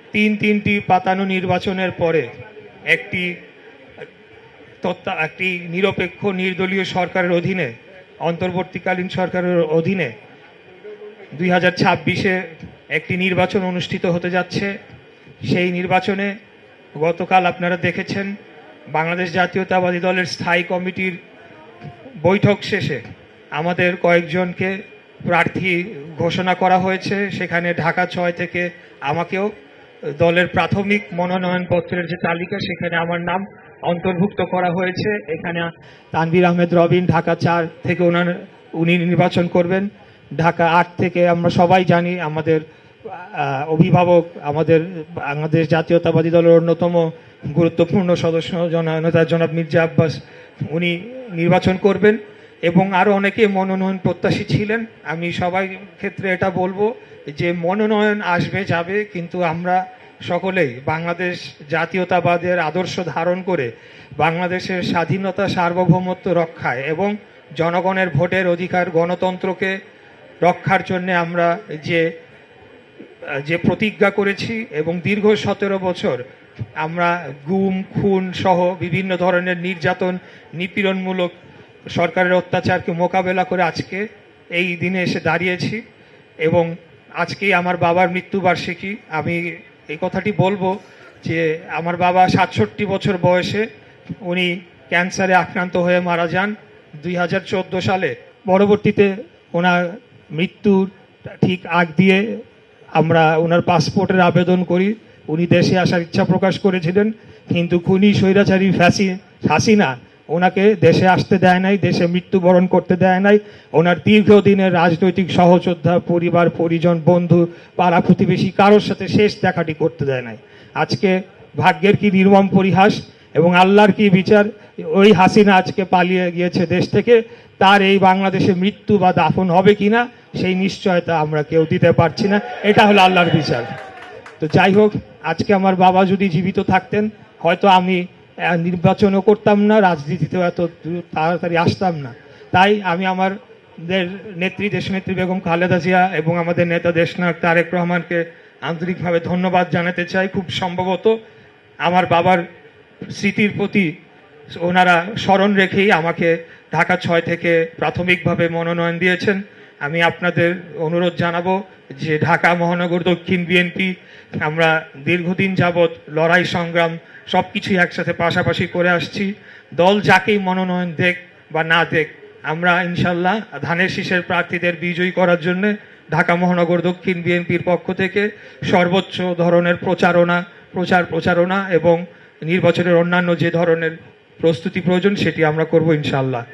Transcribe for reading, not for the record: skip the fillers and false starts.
তিনটি পাতানো নির্বাচনের পরে একটি একটি নিরপেক্ষ নির্দলীয় সরকারের অধীনে, অন্তর্বর্তীকালীন সরকারের অধীনে 2026-এ একটি নির্বাচন অনুষ্ঠিত হতে যাচ্ছে। সেই নির্বাচনে গতকাল আপনারা দেখেছেন বাংলাদেশ জাতীয়তাবাদী দলের স্থায়ী কমিটির বৈঠক শেষে আমাদের কয়েকজনকে প্রার্থী ঘোষণা করা হয়েছে। সেখানে ঢাকা 6 থেকে আমাকেও দলের প্রাথমিক মনোনয়নপত্রের যে তালিকা, সেখানে আমার নাম অন্তর্ভুক্ত করা হয়েছে। এখানে তানভীর আহমেদ রবিন ঢাকা 4 থেকে উনি নির্বাচন করবেন। ঢাকা 8 থেকে আমরা সবাই জানি আমাদের অভিভাবক, আমাদের বাংলাদেশ জাতীয়তাবাদী দলের অন্যতম গুরুত্বপূর্ণ সদস্য জনাব মির্জা আব্বাস, উনি নির্বাচন করবেন এবং আরও অনেকে মনোনয়ন প্রত্যাশী ছিলেন। আমি সবাই ক্ষেত্রে এটা বলবো যে মনোনয়ন আসবে যাবে, কিন্তু আমরা সকলেই বাংলাদেশ জাতীয়তাবাদের আদর্শ ধারণ করে বাংলাদেশের স্বাধীনতা সার্বভৌমত্ব রক্ষায় এবং জনগণের ভোটের অধিকার গণতন্ত্রকে রক্ষার জন্য আমরা যে প্রতিজ্ঞা করেছি এবং দীর্ঘ 17 বছর আমরা গুম খুন সহ বিভিন্ন ধরনের নির্যাতন নিপীড়নমূলক সরকারের অত্যাচারকে মোকাবেলা করে আজকে এই দিনে এসে দাঁড়িয়েছি। এবং আজকেই আমার বাবার মৃত্যুবার্ষিকী। আমি এই কথাটি বলবো যে আমার বাবা 67 বছর বয়সে উনি ক্যান্সারে আক্রান্ত হয়ে মারা যান 2014 সালে। পরবর্তীতে ওনার মৃত্যুর ঠিক আগ দিয়ে আমরা ওনার পাসপোর্টের আবেদন করি। উনি দেশে আসার ইচ্ছা প্রকাশ করেছিলেন, কিন্তু খুনি স্বৈরাচারী হাসিনা ওনাকে দেশে আসতে দেয় নাই, দেশে মৃত্যুবরণ করতে দেয় নাই। ওনার দীর্ঘদিনের রাজনৈতিক সহযোদ্ধা, পরিবার পরিজন, বন্ধু, পাড়া প্রতিবেশী কারোর সাথে শেষ দেখাটি করতে দেয় নাই। আজকে ভাগ্যের কি নির্মম পরিহাস এবং আল্লাহর কি বিচার, ওই হাসিনা আজকে পালিয়ে গিয়েছে দেশ থেকে। তার এই বাংলাদেশে মৃত্যু বা দাফন হবে কিনা সেই নিশ্চয়তা আমরা কেউ দিতে পারছি না। এটা হলো আল্লাহর বিচার। তো যাই হোক, আজকে আমার বাবা যদি জীবিত থাকতেন হয়তো আমি নির্বাচনও করতাম না, রাজনীতিতেও এত তাড়াতাড়ি আসতাম না। তাই আমি আমাদের নেত্রী, দেশনেত্রী বেগম খালেদা জিয়া এবং আমাদের নেতা দেশনায়ক তারেক রহমানকে আন্তরিকভাবে ধন্যবাদ জানাতে চাই। খুব সম্ভবত আমার বাবার স্মৃতির প্রতি ওনারা স্মরণ রেখেই আমাকে ঢাকা 6 থেকে প্রাথমিকভাবে মনোনয়ন দিয়েছেন। আমি আপনাদের অনুরোধ জানাবো যে ঢাকা মহানগর দক্ষিণ বিএনপি আমরা দীর্ঘদিন যাবৎ লড়াই সংগ্রাম সব কিছুই একসাথে পাশাপাশি করে আসছি। দল যাকেই মনোনয়ন দেখ বা না দেখ, আমরা ইনশাল্লাহ ধানের শীষের প্রার্থীদের বিজয়ী করার জন্য ঢাকা মহানগর দক্ষিণ বিএনপির পক্ষ থেকে সর্বোচ্চ ধরনের প্রচারণা এবং নির্বাচনের অন্যান্য যে ধরনের প্রস্তুতি প্রয়োজন সেটি আমরা করব ইনশাল্লাহ।